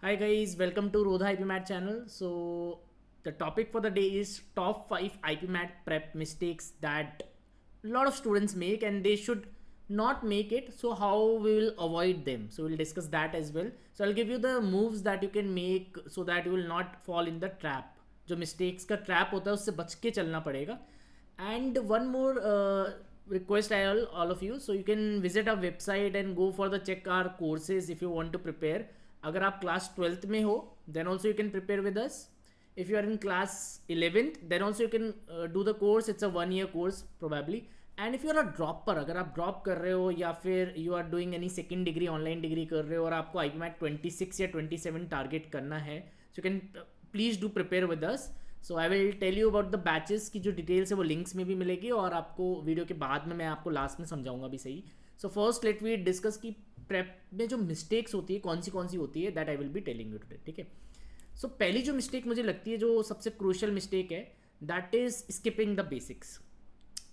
Hi guys, welcome to Rodha IP Mat channel. So the topic for the day is top 5 IP Mat prep mistakes that a lot of students make and they should not make it. So how we will avoid them. So we'll discuss that as well. So I'll give you the moves that you can make so that you will not fall in the trap. जो mistakes का trap होता है उससे बच के चलना पड़ेगा. And one more request I all of you. So you can visit our website and go for the check our courses if you want to prepare. अगर आप क्लास 12th में हो then also you can prepare with us. If you are in class 11th then also you can do the course. It's a 1 year course probably. And if you are a dropper, अगर आप drop कर रहे हो या फिर you are doing any second degree online degree कर रहे हो और आपको आई मैट 26 या 27 टारगेट करना है, so you can please do prepare with us. So I will tell you about the batches की जो डिटेल्स है वो लिंक्स में भी मिलेगी और आपको वीडियो के बाद में मैं आपको लास्ट में समझाऊंगा भी सही. So first let we discuss की प्रेप में जो मिस्टेक्स होती है कौन सी होती है, that I will be telling you today. ठीक है. सो पहली जो मिस्टेक मुझे लगती है जो सबसे क्रूशियल मिस्टेक है, that is skipping the basics.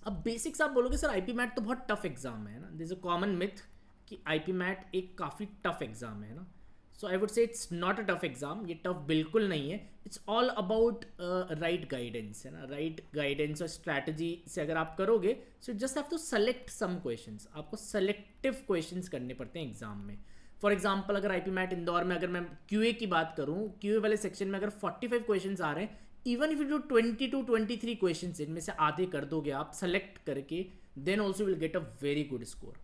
अब बेसिक्स आप बोलोगे सर आईपी मैट तो बहुत टफ एग्जाम है ना. दिस अ कॉमन मिथ कि आईपी मैट एक काफ़ी टफ एग्जाम है ना. So I would say it's not a tough exam. ये टफ बिल्कुल नहीं है. It's all about right guidance है ना. राइट गाइडेंस और स्ट्रैटेजी से अगर आप करोगे so just have to select some questions. आपको सेलेक्टिव क्वेश्चंस करने पड़ते हैं एग्जाम में. फॉर एग्जाम्पल अगर आई पी मैट इंदौर में अगर मैं क्यूए की बात करूँ, क्यूए वाले सेक्शन में अगर 45 क्वेश्चंस आ रहे हैं, even if you do 20 to 23 questions इनमें से आधे कर दोगे आप सेलेक्ट करके, then also will get a very good score.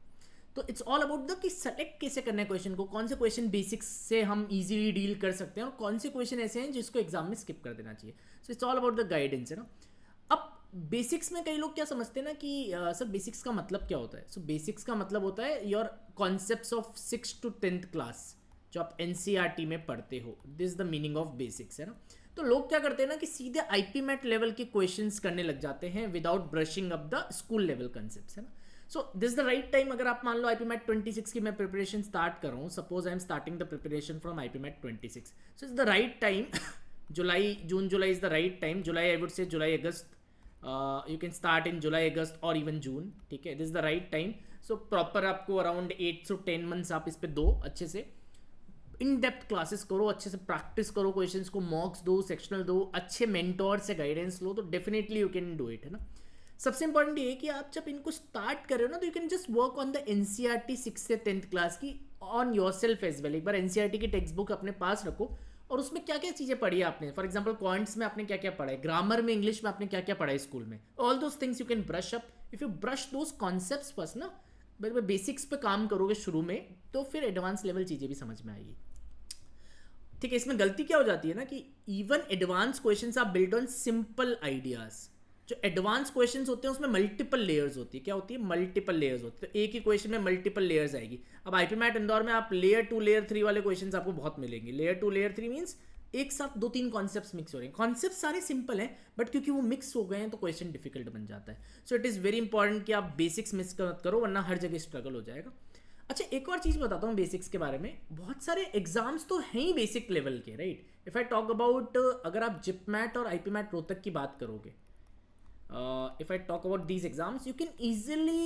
तो इट्स ऑल अबाउट द कि सेलेक्ट कैसे करना है क्वेश्चन को, कौन से क्वेश्चन बेसिक्स से हम इजीली डील कर सकते हैं और कौन से क्वेश्चन ऐसे हैं जिसको एग्जाम में स्किप कर देना चाहिए. So it's all about the guidance है ना. अब बेसिक्स में कई लोग क्या समझते हैं ना कि सर बेसिक्स का मतलब क्या होता है. सो बेसिक्स का मतलब होता है your concepts of 6th to 10th class जो आप एनसीईआरटी में पढ़ते हो. This is the meaning of basics है ना. तो लोग क्या करते हैं ना कि सीधे आईपी मैट लेवल के क्वेश्चंस करने लग जाते हैं without brushing up the school level concepts है ना. So this the right time. अगर आप मान लो आईपी मैट 26 की मैं प्रिपरेशन स्टार्ट कर रहा हूँ, suppose I am starting the preparation from IPMAT 26, so it's the right time. July June July is the right time. July I would say July August, you can start in July August और even June. ठीक है. This is the right time. So proper आपको around 8 to 10 months आप इस पर दो, अच्छे से इन डेप्थ क्लासेस करो, अच्छे से प्रैक्टिस करो, क्वेश्चंस को मॉक्स दो, सेक्शनल दो, अच्छे मेंटोर से गाइडेंस लो, तो definitely you can do it है ना. सबसे इंपॉर्टेंट ये है कि आप जब इनको स्टार्ट कर रहे हो ना तो you can just work on the NCERT 6th से 10th क्लास की on yourself as well. एक बार एनसीईआरटी की टेक्स्ट बुक अपने पास रखो और उसमें क्या क्या चीज़ें पढ़ी है आपने. फॉर एग्जाम्पल क्वांट्स में आपने क्या क्या पढ़ा है, ग्रामर में, इंग्लिश में आपने क्या क्या पढ़ा है स्कूल में. All those things you can brush up. If you brush those concepts बस ना, बेसिक्स पे काम करोगे शुरू में, तो फिर एडवांस लेवल चीज़ें भी समझ में आएगी. ठीक है. इसमें गलती क्या हो जाती है ना कि even advance questions are build on simple ideas. जो एडवांस क्वेश्चंस होते हैं उसमें मल्टीपल लेयर्स होती है. क्या होती है? मल्टीपल लेयर्स होती है. तो एक ही क्वेश्चन में मल्टीपल लेयर्स आएगी. अब आईपी मैट इंदौर में आप लेयर 2 लेयर 3 वाले क्वेश्चंस आपको बहुत मिलेंगे. लेयर 2 लेयर 3 मींस एक साथ 2-3 कॉन्सेप्ट्स मिक्स हो रहे हैं. कॉन्सेप्ट सारे सिंपल हैं बट क्योंकि वो मिक्स हो गए हैं तो क्वेश्चन डिफिकल्ट बन जाता है. So it is very important कि आप बेसिक्स मिस मत करो वरना हर जगह स्ट्रगल हो जाएगा. अच्छा, एक और चीज़ बताता हूँ बेसिक्स के बारे में. बहुत सारे एग्जाम्स तो हैं ही बेसिक लेवल के, right. If I talk about, अगर आप जिप मैट और आईपी मैट रोहतक की बात करोगे, if I talk about these exams, you can easily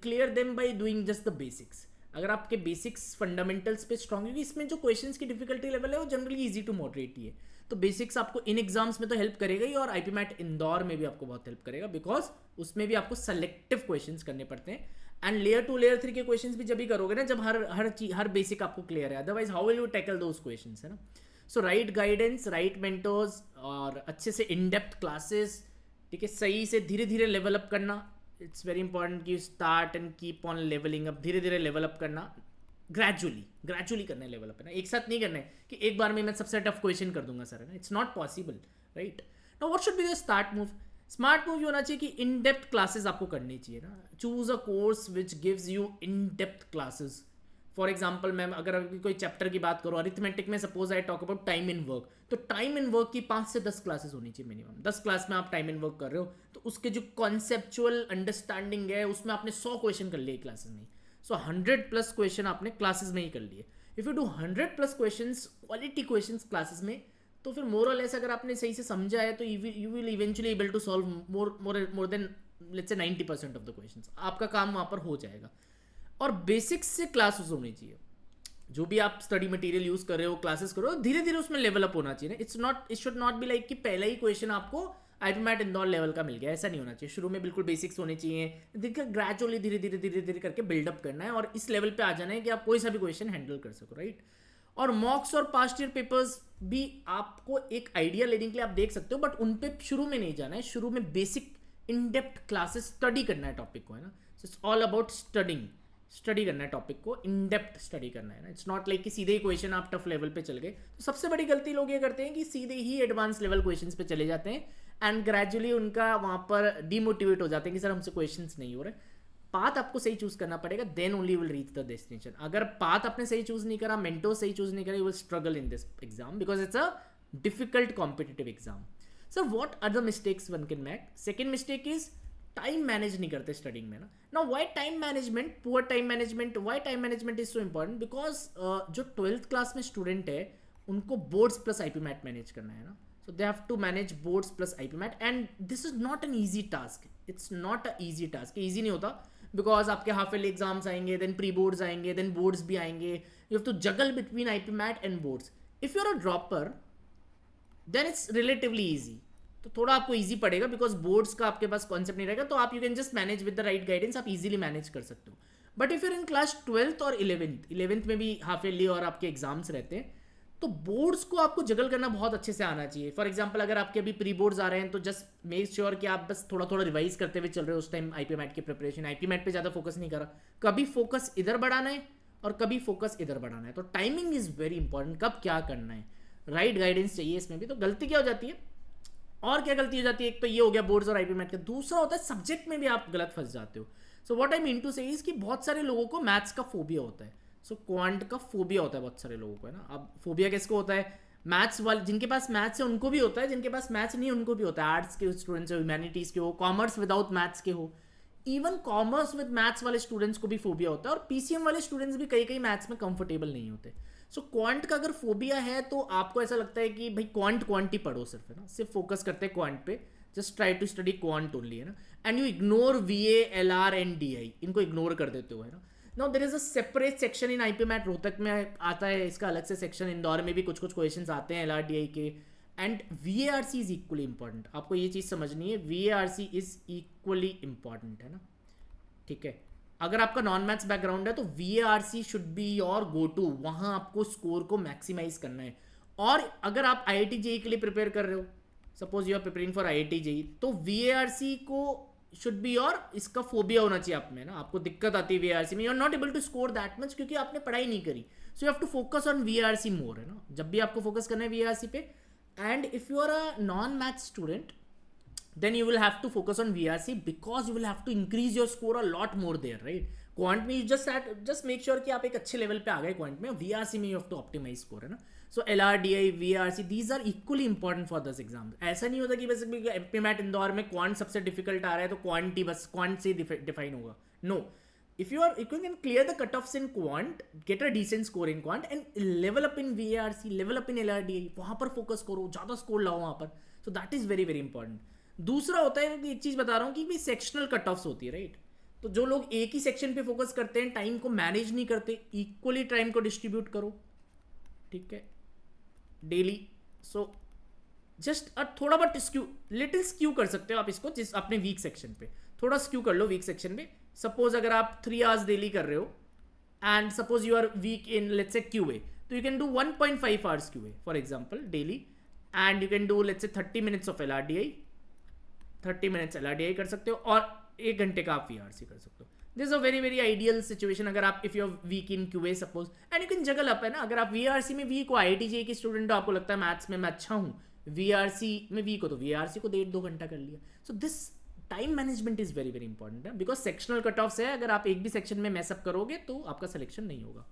clear them by doing just the basics. अगर आपके बेसिक्स फंडामेंटल्स पे स्ट्रांग, क्योंकि इसमें जो क्वेश्चंस की डिफिकल्टी लेवल है वो जनरली इजी टू मॉडरेट ही है, तो बेसिक्स आपको इन एग्जाम्स में तो हेल्प करेगा ही और आईपी मैट इंदौर में भी आपको बहुत हेल्प करेगा बिकॉज उसमें भी आपको सेलेक्टिव क्वेश्चंस करने पड़ते हैं. एंड लेयर 2 लेयर 3 के क्वेश्चंस भी जब भी करोगे ना जब हर बेसिक आपको क्लियर है. Otherwise how will you tackle those questions है ना. सो राइट गाइडेंस, राइट मेंटोर्स और अच्छे से इन डेप्थ क्लासेस. ठीक है. सही से धीरे धीरे लेवल अप करना. इट्स वेरी इंपॉर्टेंट कि start and keep on levelling up. धीरे धीरे लेवल अप करना, ग्रेजुअली करना है लेवल अप है ना. एक साथ नहीं करना है कि एक बार में मैं सबसे टफ क्वेश्चन कर दूंगा सर है ना. It's not possible, right. Now what should be the start move. Smart move ये होना चाहिए कि इन डेप्थ क्लासेस आपको करनी चाहिए ना. Choose a course which gives you in depth classes. For example ma'am अगर कोई चैप्टर की बात करो, अरिथमेटिक में suppose I talk about time in work, तो टाइम इन वर्क की 5 से 10 क्लासेस होनी चाहिए मिनिमम. 10 क्लास में आप टाइम इन वर्क कर रहे हो तो उसके जो कॉन्सेप्चुअल अंडरस्टैंडिंग है उसमें आपने 100 क्वेश्चन कर लिए क्लासेस में. सो 100+ क्वेश्चन आपने क्लासेस में ही कर लिए. If you do 100+ question, quality question classes में, तो फिर मोर और लेस अगर आपने सही से समझा है तो you will eventually able to solve more than let's say 90% of the questions. आपका काम वहाँ पर हो जाएगा. और बेसिक्स से क्लासेस होनी चाहिए. जो भी आप स्टडी मटेरियल यूज कर रहे हो, क्लासेस कर रहे हो, धीरे धीरे उसमें लेवल अप होना चाहिए ना. It should not be like कि पहला ही क्वेश्चन आपको आईपीमैट इंदौर लेवल का मिल गया. ऐसा नहीं होना चाहिए. शुरू में बिल्कुल बेसिक्स होने चाहिए. देखिए ग्रेजुअली धीरे धीरे धीरे धीरे करके बिल्डअप करना है और इस लेवल पे आ जाना है कि आप कोई सा भी क्वेश्चन हैंडल कर सको, राइट. और मॉक्स और पास्ट ईयर पेपर्स भी आपको एक आइडिया लेने के लिए आप देख सकते हो, बट उन पे शुरू में नहीं जाना है. शुरू में basic in depth classes study करना है टॉपिक को, है ना. इट्स ऑल अबाउट स्टडी करना है टॉपिक को, इन डेप्थ स्टडी करना है ना. इट्स नॉट लाइक कि सीधे ही क्वेश्चन आप टफ लेवल पे चल गए. तो सबसे बड़ी गलती लोग ये करते हैं कि सीधे ही एडवांस लेवल क्वेश्चंस पे चले जाते हैं एंड ग्रेजुअली उनका वहाँ पर डिमोटिवेट हो जाते हैं कि सर हमसे क्वेश्चंस नहीं हो रहे. पाथ आपको सही चूज करना पड़ेगा, then only will reach the destination. अगर पाथ आपने सही चूज नहीं करा, मेंटोर सही चूज नहीं करा, you will struggle in this exam because it's a difficult competitive exam. Sir what are the mistakes one can make? Second mistake is time manage नहीं करते स्टडिंग में ना. Now why time management, poor time management, why time management is so important? Because जो 12th class में student है उनको boards plus IPMAT manage करना है ना. So they have to manage boards plus IPMAT and this is not an easy task. It's not a easy task. Easy नहीं होता because आपके half yearly exams आएंगे, then pre boards आएंगे, then boards भी आएंगे. You have to juggle between IPMAT and boards. If you're a dropper, then it's relatively easy. तो थोड़ा आपको easy पड़ेगा because boards का आपके पास concept नहीं रहेगा, तो आप you can just manage with the right guidance, आप easily manage कर सकते हो. But if you're in class 12th और 11th में भी half yearly और आपके exams रहते हैं, तो बोर्ड्स को आपको जगल करना बहुत अच्छे से आना चाहिए. फॉर एग्जांपल अगर आपके अभी प्री बोर्ड्स आ रहे हैं तो जस्ट मेक श्योर कि आप बस थोड़ा थोड़ा रिवाइज करते हुए चल रहे हो उस टाइम आईपीमैट की प्रिपरेशन. आईपीमैट पे ज़्यादा फोकस नहीं करा, कभी फोकस इधर बढ़ाना है और कभी फोकस इधर बढ़ाना है. तो टाइमिंग इज वेरी इंपॉर्टेंट, कब क्या करना है, राइट गाइडेंस चाहिए इसमें भी. तो गलती क्या हो जाती है, और क्या गलती हो जाती है? एक तो ये हो गया बोर्ड्स और आईपीमैट का. दूसरा होता है सब्जेक्ट में भी आप गलत फंस जाते हो. So what I mean to say is कि बहुत सारे लोगों को मैथ्स का फोबिया होता है. सो क्वांट का फोबिया होता है बहुत सारे लोगों को, है ना. अब फोबिया किसको होता है? मैथ्स वाले, जिनके पास मैथ्स है उनको भी होता है, जिनके पास मैथ्स नहीं उनको भी होता है. आर्ट्स के स्टूडेंट्स हो, ह्यूमैनिटीज़ के हो, कॉमर्स विदाउट मैथ्स के हो, इवन कॉमर्स विद मैथ्स वाले स्टूडेंट्स को भी फोबिया होता है. और पीसीएम वाले स्टूडेंट्स भी कई कई मैथ्स में कंफर्टेबल नहीं होते. सो क्वांट का अगर फोबिया है तो आपको ऐसा लगता है कि भाई क्वांट ही पढ़ो सिर्फ, है ना. सिर्फ फोकस करते हैं क्वांट पे, just try to study quant only, है ना. And you ignore VA, LR and DI, इनको इग्नोर कर देते हो, है ना. Now there is a separate section in IPMAT. Rohtak में आता है इसका अलग से सेक्शन, इंदौर में भी कुछ कुछ क्वेश्चंस आते हैं एलआरडीआई के. And VARC is equally important. आपको ये चीज़ समझनी है, वीएआरसी इज इक्वली इंपॉर्टेंट, है ना. ठीक है, अगर आपका नॉन मैथ्स बैकग्राउंड है तो VARC should be your go to. वहाँ आपको स्कोर को मैक्सिमाइज करना है. और अगर आप आईआईटी जेई के लिए प्रिपेयर कर रहे हो, suppose you are preparing for IIT JEE, तो वीएआरसी को शुड बी, और इसका फोबिया होना चाहिए आप में ना. आपको दिक्कत आती है वीआरसी में, you are not able to score that much क्योंकि आपने पढ़ाई नहीं करी. So you have to focus on VRC more, है ना. जब भी आपको फोकस करना है वीआरसी पे. And if you are a non math student then you will have to focus on VRC because you will have to increase your score a lot more there, right? Quant में you just make sure कि आप एक अच्छे level पे आ गए quant में. VRC में you have to optimize score, है ना. So LRDI, VRC, these are equally important for this exam. ऐसा नहीं होता कि बस एमपीमैट इंदौर में क्वांट सबसे डिफिकल्ट आ रहा है तो क्वांट ही बस क्वांट से डिफाइन होगा. No, if you can clear the cutoffs in quant, get a decent score in quant and level up in VRC, level up in LRDI, वहाँ पर फोकस करो, ज़्यादा स्कोर लाओ वहाँ पर. So that is very very important. दूसरा होता है कि एक चीज़ बता रहा हूँ कि भाई सेक्शनल कट ऑफ्स होती है, राइट. तो जो लोग एक ही सेक्शन पे फोकस करते हैं, टाइम को मैनेज नहीं करते, इक्वली टाइम को डिस्ट्रीब्यूट करो, ठीक है, डेली. सो जस्ट थोड़ा बहुत लिटिल स्क्यू कर सकते हो आप इसको, जिस अपने वीक सेक्शन पे थोड़ा स्क्यू कर लो. वीक सेक्शन में सपोज अगर आप 3 hours डेली कर रहे हो and suppose you are weak in let's say QA, तो you can do 1.5 hours QA for example daily. And you can do let's say 30 minutes of LRDI, 30 minutes LRDI कर सकते हो, और 1 घंटे का आप VRC कर सकते हो. This a very very ideal situation अगर आप if you are weak in QA suppose, and you can juggle up, है ना. अगर आप VRC में वीक हो, IIT JEE की स्टूडेंट हो, आपको लगता है मैथ्स में मैं अच्छा हूँ, VRC में वीक हो, तो VRC को 1.5-2 घंटा कर लिया. So this time management is very very important है बिकॉज सेक्शनल कट ऑफ्स है. अगर आप एक भी सेक्शन में मैसअप करोगे तो आपका सिलेक्शन नहीं होगा.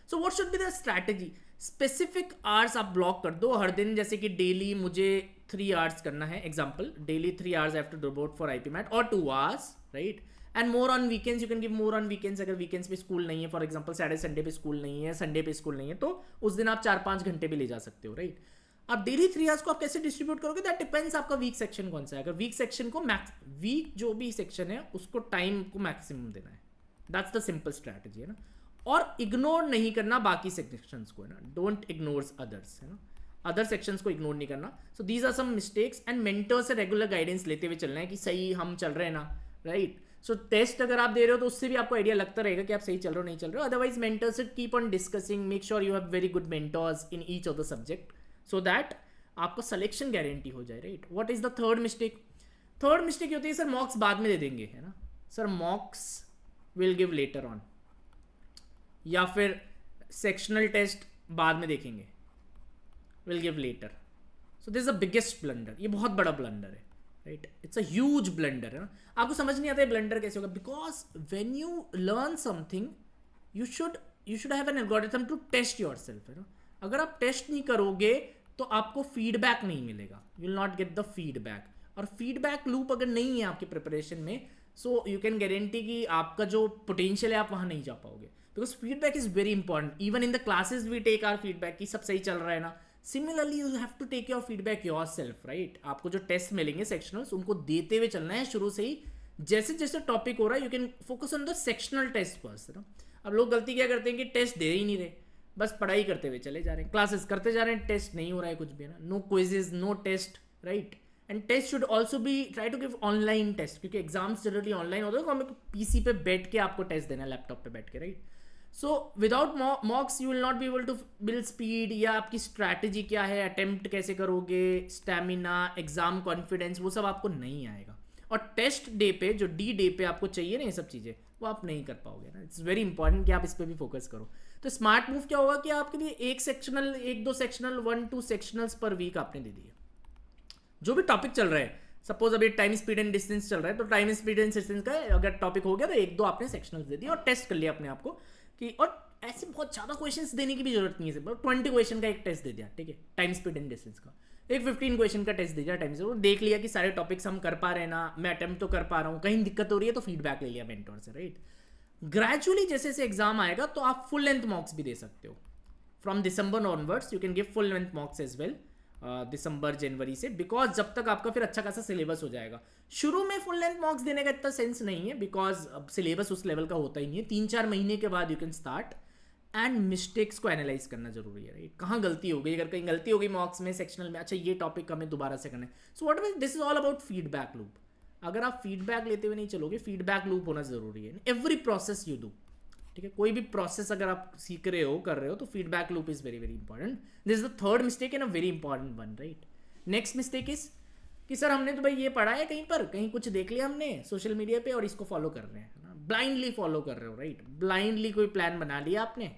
So what should be the strategy? Specific hours आप ब्लॉक कर दो हर दिन, जैसे कि डेली मुझे 3 hours करना है, example daily 3 hours I have to devote for IPMAT और 2 hours, right? And more on weekends, you can give more on weekends. अगर वीकेंड्स पे स्कूल नहीं है, फॉर एग्जाम्पल सैटरडे संडे पे स्कूल नहीं है, संडे पे स्कूल नहीं है, तो उस दिन आप 4-5 घंटे भी ले जा सकते हो, राइट. अब डेली 3 hours को आप कैसे डिस्ट्रीब्यूट करोगे, दैट डिपेंड्स आपका वीक सेक्शन कौन सा है. अगर वीक सेक्शन को वीक जो भी सेक्शन है उसको टाइम को मैक्सिमम देना है, दैट्स द सिंपल स्ट्रैटेजी, है ना. और इग्नोर नहीं करना बाकी सेक्शंस को, है ना, डोंट इग्नोर अदर्स, है ना, अदर सेक्शंस को इग्नोर नहीं करना. So these are some mistakes and mentor से रेगुलर गाइडेंस लेते हुए चलना है कि सही हम चल रहे हैं ना, राइट. सो टेस्ट अगर आप दे रहे हो तो उससे भी आपको आइडिया लगता रहेगा कि आप सही चल रहे हो नहीं चल रहे हो. अदरवाइज मेंटर से keep on discussing, make sure you have very good mentors in each of the subject so that आपका सिलेक्शन गारंटी हो जाए, right. What is the third mistake? Third mistake होती है सर मॉक्स बाद में दे देंगे, है ना. Sir mocks will give later on, या फिर सेक्शनल टेस्ट बाद में देखेंगे, will give later. So this is the biggest blunder. ये बहुत बड़ा ब्लंडर है, right. It's a huge blunder, है ना. आपको समझ नहीं आता है ब्लंडर कैसे होगा, because when you learn something you should have an algorithm to test yourself, है ना. अगर आप टेस्ट नहीं करोगे तो आपको फीडबैक नहीं मिलेगा, you will not get the feedback. और फीडबैक लूप अगर नहीं है आपके प्रिपरेशन में, सो यू कैन गारंटी कि आपका जो पोटेंशियल है आप वहाँ नहीं जा पाओगे. Because feedback is very important. Even in the classes we take our feedback कि सब सही चल रहा है ना. Similarly you have to take your feedback yourself, right. आपको जो टेस्ट मिलेंगे सेक्शनल्स उनको देते हुए चलना है शुरू से ही. जैसे जैसे टॉपिक हो रहा है you can focus on the sectional test first, ना. अब लोग गलती क्या करते हैं कि टेस्ट दे ही नहीं रहे, बस पढ़ाई करते हुए चले जा रहे हैं, क्लासेस करते जा रहे हैं, टेस्ट नहीं हो रहा है कुछ भी, ना. No quizzes, no test, right. And test should also be try to give online test, क्योंकि एग्जाम्स जनरली ऑनलाइन होते हैं, तो हमें पीसी पे बैठ के आपको टेस्ट देना है, लैपटॉप पे बैठ के, right. So without mocks you will not be able to build speed, या आपकी स्ट्रैटेजी क्या है, अटेम्प्ट कैसे करोगे, स्टैमिना, एग्जाम कॉन्फिडेंस, वो सब आपको नहीं आएगा. और टेस्ट डे पे, जो डी डे पे आपको चाहिए ना ये सब चीज़ें, वो आप नहीं कर पाओगे, ना. इट्स वेरी इंपॉर्टेंट कि आप इस पर भी फोकस करो. तो स्मार्ट मूव क्या होगा कि आपके लिए एक दो सेक्शनल 1-2 सेक्शनल्स पर वीक आपने दे दिए. जो भी टॉपिक चल रहा है, सपोज अभी टाइम स्पीड एंड डिस्टेंस चल रहा है, तो टाइम स्पीड एंड डिस्टेंस का अगर टॉपिक हो गया तो 1-2 आपने सेक्शनल्स दे दिए और टेस्ट कर लिया अपने आप को कि. और ऐसे बहुत ज़्यादा क्वेश्चंस देने की भी जरूरत नहीं है, 20 क्वेश्चन का एक टेस्ट दे दिया, ठीक है, टाइम स्पीड एंड डिस्टेंस का. एक 15 क्वेश्चन का टेस्ट दे दिया टाइम से, देख लिया कि सारे टॉपिक्स हम कर पा रहे हैं ना, मैं अटेम्प्ट तो कर पा रहा हूँ, कहीं दिक्कत हो रही है तो फीडबैक ले लिया मेंटोर से, राइट. ग्रेजुअली जैसे जैसे एग्जाम आएगा तो आप फुल लेंथ मॉक्स भी दे सकते हो. From December onwards you can give full length mocks as well, दिसंबर जनवरी से, बिकॉज जब तक आपका फिर अच्छा खासा सिलेबस हो जाएगा. शुरू में फुल लेंथ मॉक्स देने का इतना सेंस नहीं है, बिकॉज अब सिलेबस उस लेवल का होता ही नहीं है. 3-4 महीने के बाद you can start. And mistakes को एनालाइज करना जरूरी है, राइट. कहाँ गलती हो गई, अगर कहीं गलती हो गई मॉक्स में, सेक्शनल में, अच्छा ये टॉपिक हमें दोबारा से करना है. So what mean this is all about feedback loop. अगर आप फीडबैक लेते हुए नहीं चलोगे, फीडबैक लूप होना जरूरी है एवरी प्रोसेस यू डू, ठीक है. कोई भी प्रोसेस अगर आप सीख रहे हो, कर रहे हो, तो feedback loop is very very important. This is the third mistake and a very important one, right. Next mistake is कि सर हमने तो भाई ये पढ़ा है कहीं पर, कहीं कुछ देख लिया हमने सोशल मीडिया पे और इसको फॉलो कर रहे हैं, ना. ब्लाइंडली फॉलो कर रहे हो, राइट. ब्लाइंडली कोई प्लान बना लिया आपने,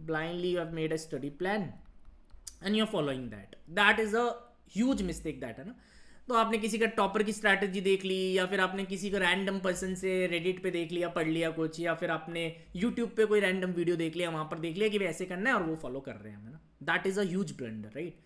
blindly you have made a study plan and you're following that is a huge mistake, that है ना. तो आपने किसी का टॉपर की स्ट्रैटेजी देख ली, या फिर आपने किसी का रैंडम पर्सन से रेडिट पे देख लिया, पढ़ लिया कुछ, या फिर आपने यूट्यूब पे कोई रैंडम वीडियो देख लिया, वहाँ पर देख लिया कि वैसे करना है और वो फॉलो कर रहे हैं, ना. That is a huge blunder, right.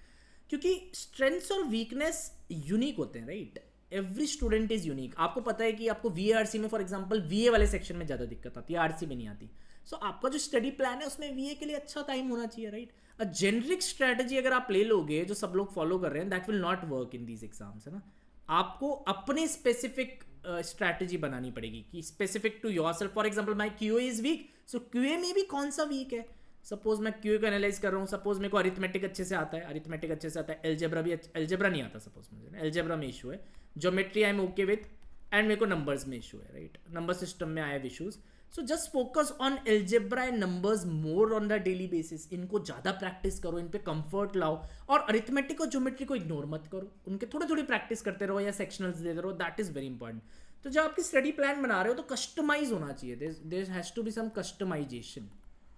क्योंकि स्ट्रेंथ्स और वीकनेस यूनिक होते हैं, right. Every student is unique. आपको पता है कि आपको VARC में फॉर एग्जाम्पल VA वाले सेक्शन में ज़्यादा दिक्कत आती है, RC में नहीं आती. सो आपका जो स्टडी प्लान है उसमें VA के लिए अच्छा टाइम होना चाहिए, राइट. अ जेनरिक स्ट्रैटेजी अगर आप ले लोगे जो सब लोग फॉलो कर रहे हैं, that will not work in these exams, है ना. आपको अपने स्पेसिफिक स्ट्रैटेजी बनानी पड़ेगी कि specific to yourself. For example my QA is weak, so QA में भी कौन सा वीक है. सपोज मैं QA को एनालाइज कर रहा हूँ, सपोज मेरे को अरिथमेटिक अच्छे से आता है, एल्जेब्रा भी एल्जेब्रा नहीं आता सपोज मुझे, एल्जेब्रा में इशू है, geometry I am okay with, and मेरे को नंबर्स में इशू है, राइट. नंबर सिस्टम में आए issues. So just focus on algebra and numbers more on the daily basis. इनको ज़्यादा प्रैक्टिस करो, इन पे कंफर्ट लाओ, और अरिथमेटिक और ज्योमेट्री को इग्नोर मत करो, उनके थोड़ी थोड़ी प्रैक्टिस करते रहो या सेक्शनल्स देते रहो. That is very important. तो जब आपकी स्टडी प्लान बना रहे हो तो कस्टमाइज होना चाहिए, there has to be some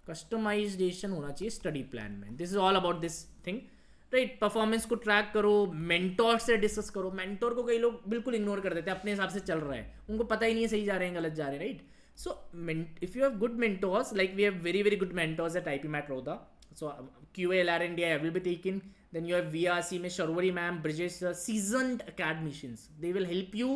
customization होना चाहिए स्टडी प्लान में. This is all about this thing, right. Performance को ट्रैक करो, मेंटोर से डिस्कस करो. मेंटोर को कई लोग बिल्कुल इग्नोर कर देते हैं, अपने हिसाब से चल रहा है, उनको पता ही नहीं है सही जा रहे हैं गलत जा रहे हैं, right. So if you have good mentors, like we have very very good mentors at IPMAT Roda, so QA LR India I will be taking, then you have VRC में Sharwari ma'am, Bridges, seasoned academicians, they will help you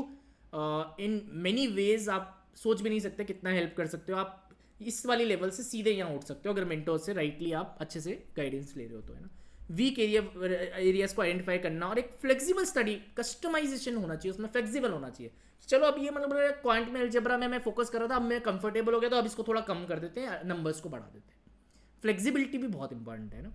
in many ways. आप सोच भी नहीं सकते कितना help कर सकते हो. आप इस वाली लेवल से सीधे यहाँ उठ सकते हो अगर मेंटोर से राइटली आप अच्छे से गाइडेंस ले रहे हो तो, है ना. वीक एरियाज को आइडेंटिफाई करना, और एक फ्लेक्सिबल स्टडी, कस्टमाइजेशन होना चाहिए उसमें, फ्लेक्सिबल होना चाहिए। चलो अब ये मतलब क्वांट में अलजेब्रा में मैं फोकस कर रहा था, अब मैं कंफर्टेबल हो गया तो अब इसको थोड़ा कम कर देते हैं, नंबर्स को बढ़ा देते हैं। फ्लेक्सिबिलिटी भी बहुत इंपॉर्टेंट है ना।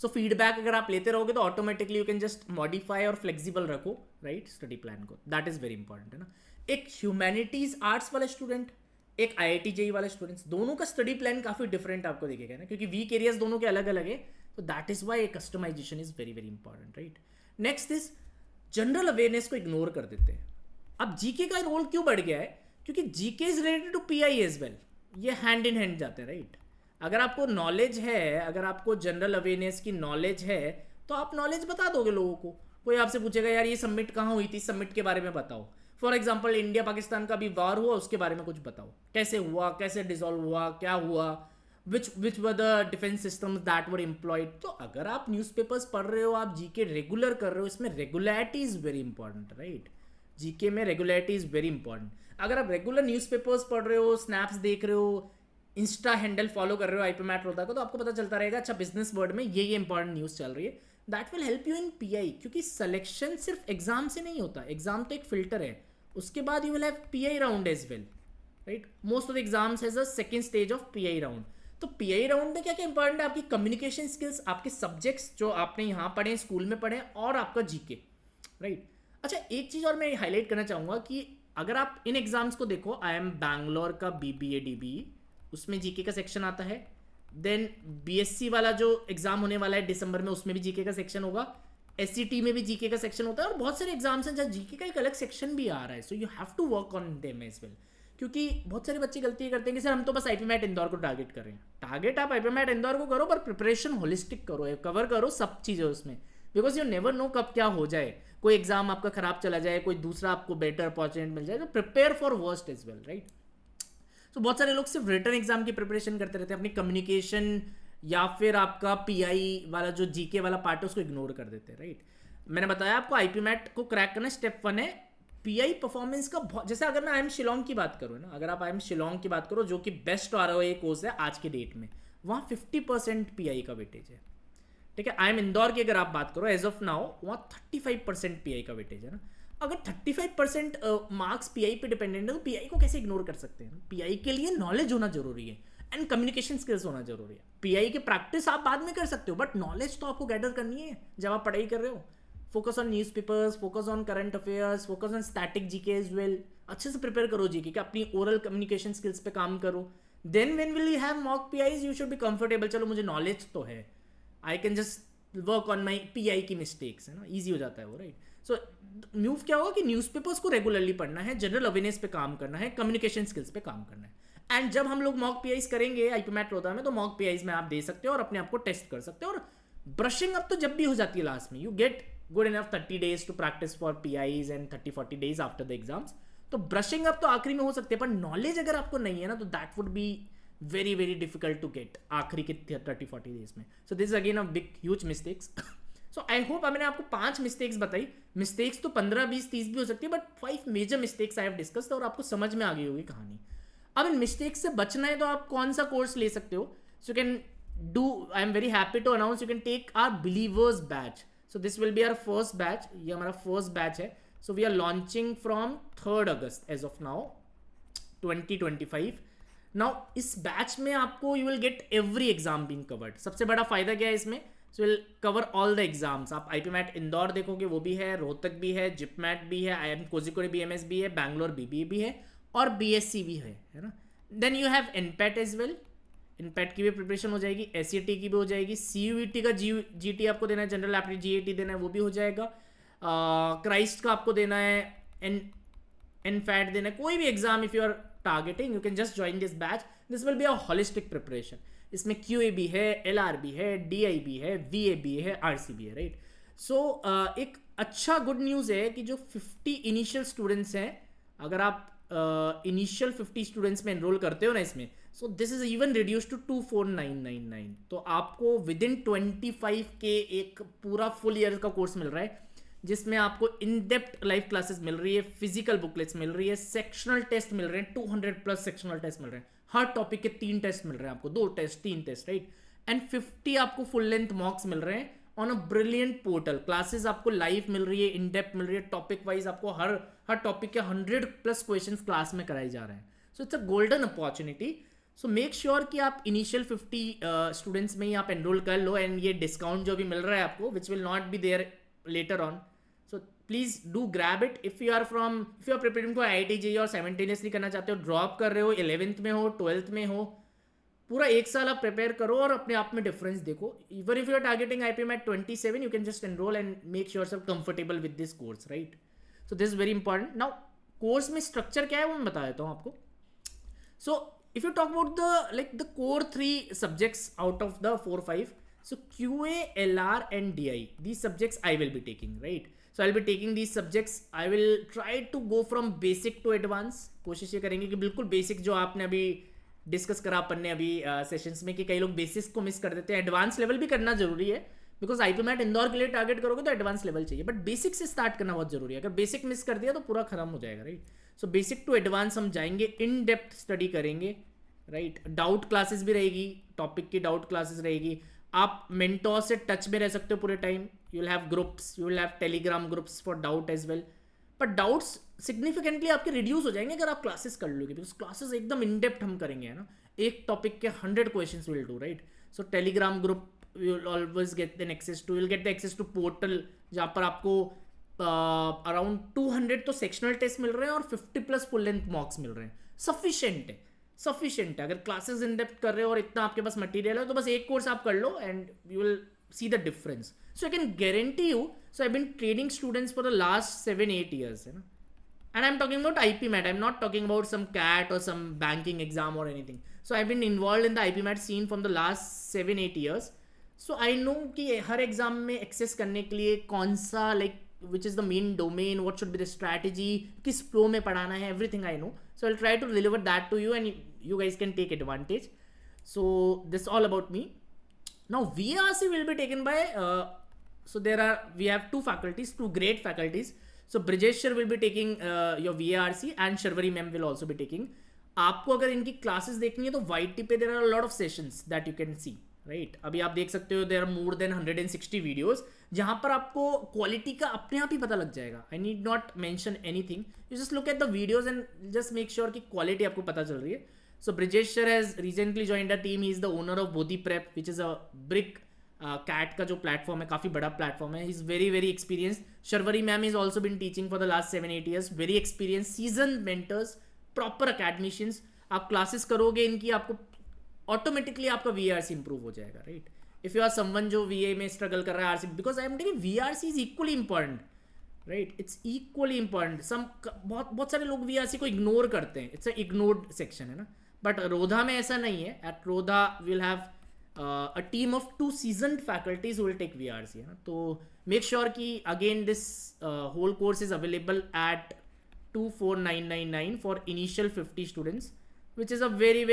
सो फीडबैक अगर आप लेते रहोगे तो automatically you can just modify और फ्लेक्सिबल रखो राइट स्टडी प्लान को, दैट इज वेरी इंपॉर्टेंट है ना। एक ह्यूमैनिटीज आर्ट्स वाला स्टूडेंट, एक IIT JEE वाले स्टूडेंट्स, दोनों का स्टडी प्लान काफी डिफरेंट आपको दिखेगा ना, क्योंकि वीक एरियाज दोनों के अलग अलग है, तो that is why customization is very very important right. Next is general awareness को इग्नोर कर देते हैं। अब जीके का रोल क्यों बढ़ गया है, क्योंकि GK is related to PI as well, ये हैंड इन हैंड जाते हैं राइट। अगर आपको नॉलेज है, अगर आपको जनरल अवेयरनेस की नॉलेज है तो आप नॉलेज बता दोगे लोगों को। कोई आपसे पूछेगा यार ये सबमिट कहाँ हुई थी, सबमिट के बारे में बताओ। फॉर एग्जाम्पल इंडिया पाकिस्तान का भी वार हुआ, उसके बारे में कुछ बताओ, कैसे हुआ, कैसे डिसॉल्व हुआ, क्या हुआ, which were the defence systems that were employed. तो अगर आप न्यूज़पेपर्स पढ़ रहे हो, आप जीके रेगुलर कर रहे हो, इसमें regularity is very important right. GK में रेगुलरिटी इज वेरी इंपॉर्टेंट। अगर आप रेगुलर न्यूज़पेपर्स पढ़ रहे हो, स्नैप्स देख रहे हो, इंस्टा हैंडल फॉलो कर रहे हो IPMAT रोहतक को, तो आपको पता चलता रहेगा अच्छा बिजनेस वर्ड में ये इंपॉर्टेंट न्यूज़ चल रही है। That will help you in PI, क्योंकि सिलेक्शन सिर्फ एग्जाम से नहीं होता, एग्जाम तो एक फिल्टर है, उसके बाद you will have PI round as well right. Most of the exams has a second stage of PI round. तो PI राउंड में क्या क्या इंपॉर्टेंट है, आपकी कम्युनिकेशन स्किल्स, आपके सब्जेक्ट्स जो आपने यहाँ पढ़े, स्कूल में पढ़े, और आपका जीके राइट। अच्छा एक चीज़ और मैं हाईलाइट करना चाहूँगा कि अगर आप इन एग्जाम्स को देखो, IIM बैंगलोर का BBA DBE, उसमें जीके का सेक्शन आता है। देन BSc वाला जो एग्जाम होने वाला है दिसंबर में, उसमें भी जीके का सेक्शन होगा। SCT में भी जीके का सेक्शन होता है, और बहुत सारे एग्जाम्स हैं जहाँ जीके का एक अलग सेक्शन भी आ रहा है। So you have to work on them as well, क्योंकि बहुत सारे बच्चे गलती करते हैं कि सर हम तो बस IPMAT इंदौर को टारगेट कर रहे हैं। टारगेट आप IPMAT इंदौर को करो, पर प्रिपरेशन होलिस्टिक करो, कवर करो सब चीज़ें उसमें, बिकॉज यू नेवर नो कब क्या हो जाए, कोई एग्जाम आपका खराब चला जाए, कोई दूसरा आपको बेटर अपॉर्चुनिटी मिल जाए, तो prepare for worst as well right. तो बहुत सारे लोग सिर्फ रिटर्न एग्जाम की प्रिपरेशन करते रहते हैं, अपनी कम्युनिकेशन या फिर आपका PI वाला जो जीके वाला पार्ट है उसको इग्नोर कर देते हैं राइट। मैंने बताया आपको IPMAT को क्रैक करना स्टेप 1 है। PI परफॉर्मेंस का बहुत, जैसे अगर मैं IIM शिलोंग की बात करूँ ना, अगर आप IIM शिलोंग की बात करो जो कि बेस्ट ROA कोर्स है आज के डेट में, वहाँ 50% PI का वेटेज है ठीक है। IIM इंदौर की अगर आप बात करो एज ऑफ नाउ, वहाँ 35% PI का वेटेज है ना। अगर 35% मार्क्स PI पे डिपेंडेंट है तो PI को कैसे इग्नोर कर सकते हैं। PI के लिए नॉलेज होना जरूरी है एंड कम्युनिकेशन स्किल्स होना जरूरी है। PI की प्रैक्टिस आप बाद में कर सकते हो, बट नॉलेज तो आपको गैदर करनी है जब आप पढ़ाई कर रहे हो। Focus on newspapers, focus on current affairs, focus on static GK as well. अच्छे से प्रिपेयर करो जीके के, अपनी ओरल कम्युनिकेशन स्किल्स पे काम करो। Then when will you have mock PIs you should be comfortable, चलो मुझे नॉलेज तो है, I can just work on my PI की मिस्टेक्स है ना, ईजी हो जाता है वो राइट। सो मूव क्या होगा कि न्यूज़पेपर्स को रेगुलरली पढ़ना है, जनरल अवेयरनेस पे काम करना है, कम्युनिकेशन स्किल्स पे काम करना है। एंड जब हम लोग मॉक PIs करेंगे IPMAT रोहतक में, तो मॉक PIs में आप दे सकते हो और अपने आप को टेस्ट कर सकते हो। और ब्रशिंग अप तो जब भी हो जाती है लास्ट में, you get good enough 30 days to practice for PIs and 30-40 days after the exams. तो ब्रशिंग अप तो आखिरी में हो सकते हैं, पर नॉलेज अगर आपको नहीं है ना, तो that would be very very difficult to get आखिरी के 30-40 days में। So this is again a big huge mistakes. सो आई होप मैंने आपको 5 मिस्टेक्स बताई। मिस्टेक्स तो 15, 20, 30 भी हो सकती है, but 5 major mistakes I have discussed, और आपको समझ में आ गई होगी कहानी। अब इन मिस्टेक्स से बचना है तो आप कौन सा कोर्स ले सकते हो? So you can do, I am very happy to announce, you can take our believers batch. So this will be our first batch, ये हमारा फर्स्ट बैच है। So we are launching from 3rd August as of now 2025। Now इस batch में आपको you will get every exam being covered. सबसे बड़ा फायदा क्या है इसमें? So will cover all the exams. आप IPMAT इंदौर देखोगे, वो भी है, रोहतक भी है, जिपमैट भी है, IIM कोझिकोड BMS भी है, बैंगलोर BBA भी है, और BSc भी है ना। Then you have NPAT as well, NPAT की भी प्रिपरेशन हो जाएगी, SET की भी हो जाएगी, CUET का GT आपको देना है, जनरल एप्टीट्यूड GAT देना है, वो भी हो जाएगा। क्राइस्ट का आपको देना है, NFAT देना है। कोई भी exam if you are targeting, you can just join this batch. This will be a holistic preparation. इसमें QA भी है, LR भी है, DI भी है, VA भी है, RC भी है राइट। सो एक अच्छा गुड न्यूज़ है कि जो 50 इनिशियल स्टूडेंट्स हैं, अगर आप इनिशियल 50 स्टूडेंट्स में एनरोल करते हो ना इसमें, so this is even reduce to 24,999। तो आपको विद इन 25 के एक पूरा फुल ईयर का कोर्स मिल रहा है, जिसमें आपको इन डेप्थ लाइव क्लासेस मिल रही है, फिजिकल बुकलेट्स मिल रही है, सेक्शनल टेस्ट मिल रहे हैं, 200+ सेक्शनल टेस्ट मिल रहे हैं, हर टॉपिक के 3 टेस्ट मिल रहे हैं आपको, 2 टेस्ट 3 टेस्ट राइट। एंड 50 आपको फुल लेंथ मॉक्स मिल रहे हैं on a brilliant portal. Classes आपको लाइव मिल रही है, इन डेप्थ मिल रही है, टॉपिक वाइज आपको हर हर टॉपिक के 100+ क्वेश्चंस क्लास में कराए जा रहे हैं. So it's a golden opportunity. So make sure कि आप इनिशियल 50 स्टूडेंट्स में ही आप एनरोल कर लो, एंड ये डिस्काउंट जो भी मिल रहा है आपको which will not be there later on. So please do grab it. If you are preparing for IIT JEE और साइमल्टेनियसली करना चाहते हो, ड्रॉप कर रहे हो, 11th में हो, 12th में हो, पूरा एक साल आप प्रिपेयर करो और अपने आप में डिफरेंस देखो. Even if you are targeting IPMAT 27, you can just enroll and make sure self comfortable with this course, right. So this is very important. Now course में स्ट्रक्चर क्या है वो मैं बता देता हूँ आपको. So if you talk about the core 3 subjects out of the 4-5, so QA, LR and DI, these subjects I will be taking, right. So I'll be taking these subjects. I will try to go from basic to advanced. कोशिश ये करेंगे कि बिल्कुल basic जो आपने अभी discuss करा अपन ने अभी सेशंस में, कि कई लोग बेसिक्स को मिस कर देते हैं. एडवांस लेवल भी करना जरूरी है, बिकॉज IPMAT इंदौर के लिए टारगेट करोगे तो एडवांस लेवल चाहिए, बट बेसिक से स्टार्ट करना बहुत जरूरी है. अगर बेसिक मिस कर दिया तो पूरा खत्म हो जाएगा, right. So basic to advance हम जाएंगे, इन डेप्थ स्टडी करेंगे, राइट. डाउट क्लासेस भी रहेगी, टॉपिक की डाउट क्लासेस रहेगी. आप मेंटोर से टच में रह सकते हो पूरे time. You will have groups, you will have Telegram groups for doubt as well. But doubts significantly आपके रिड्यूस हो जाएंगे अगर आप क्लासेस कर लोगे, बिकॉज क्लासेस एकदम इन डेप्थ हम करेंगे, है ना. एक टॉपिक के 100 questions will do, right. So Telegram group you will always get an access to, you'll get the access to portal जहाँ पर आपको अराउंड 200 तो सेक्शनल टेस्ट मिल रहे हैं और 50+ फुल लेंथ मॉक्स मिल रहे हैं. सफिशिएंट है. अगर क्लासेस इन डेप्थ कर रहे हो और इतना आपके पास मटेरियल है तो बस एक कोर्स आप कर लो and you will see the difference. So I can guarantee you, so I been training students for the last 7-8 years, है ना. And I'm talking about IPMAT. I'm not talking about some CAT or some banking exam or anything. So I've been involved in the IPMAT scene from the last 7-8 years. So I know कि हर exam में access करने के लिए कौन सा which is the main domain, what should be the strategy, किस flow में पढ़ाना है, everything I know. So I'll try to deliver that to you and you guys can take advantage. So this is all about me. Now VRC will be taken by, so we have 2 great faculties. So Brijesh sir will be taking your VRC and Sharvari ma'am will also be taking. आपको अगर इनकी classes देखनी है तो YT पे there are a lot of sessions that you can see, right. अभी आप देख सकते हो there are more than 160 videos जहां पर आपको क्वालिटी का अपने आप ही पता लग जाएगा. I need not mention anything, you just look at the videos and just make sure कि क्वालिटी आपको पता चल रही है. So Brijesh sir has recently joined a team. He is the owner of Bodhi prep which is a brick CAT का जो platform है, काफी बड़ा प्लेटफॉर्म है. He is very experienced. Sharvari ma'am is also been teaching for the last 7-8 years. Very experience, seasoned mentors, proper academicians. आप classes करोगे इनकी, आपको ऑटोमेटिकली आपका VRC इंप्रूव हो जाएगा, राइट. इफ यू आर समवन जो VA में स्ट्रगल कर रहा है, RC, because I am taking VRC is equally important, right. It's equally important. बहुत सारे लोग VRC को इग्नोर करते हैं. इट्स अ इग्नोर्ड सेक्शन, है ना. बट रोधा में ऐसा नहीं है. एट रोधा will have a team of 2 seasoned faculties who will take VRC, है ना. तो मेक श्योर कि again this whole course is available at 24,999 for initial 50 students, which is a very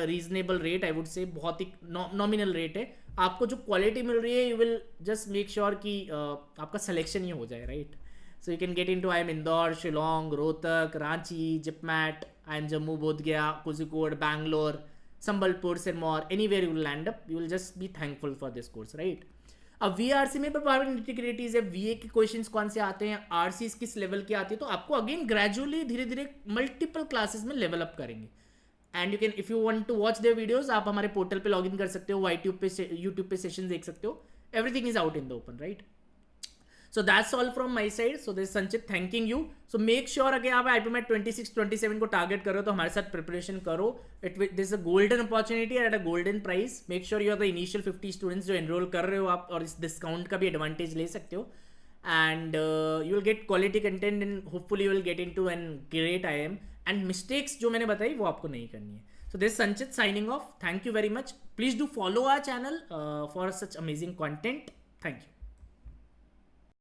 reasonable rate, I would say. बहुत ही nominal rate है. आपको जो quality मिल रही है, you will just make sure कि आपका सिलेक्शन ही हो जाए, right. So you can get in to IIM Indore, Shillong, Rohtak, Ranchi, JIPMAT, IIM Jammu, Bodhgaya, Kozhikode, Bangalore, Sambalpur, Sirmaur, anywhere you will land up. You will just be thankful for this course, right. अब VRC में पर integrities है, VA के क्वेश्चंस कौन से आते हैं, RCs किस लेवल की आती है, तो आपको अगेन ग्रेजुअली धीरे मल्टीपल क्लासेस में लेवल अप करेंगे. And you can, if you want to watch their videos, आप हमारे पोर्टल पे लॉगिन कर सकते हो, यूट्यूब पे सेशन देख सकते हो. Everything is out in the open, right. So that's all from my side. So this Sanchit thanking you. So make sure अगर आप IPMAT 26-27 को टारगेट करो तो हमारे साथ प्रिपरेशन करो. This a golden opportunity at a golden price. Make sure you are the initial 50 students जो enroll कर रहे हो आप, और इस डिस्काउंट का भी एडवांटेज ले सकते हो. And you will get quality content and hopefully you will get in to an great IIM. And mistakes जो मैंने बताई वो आपको नहीं करनी है. So this is Sanchit signing off. Thank you very much. Please do follow our channel for such amazing content. Thank you.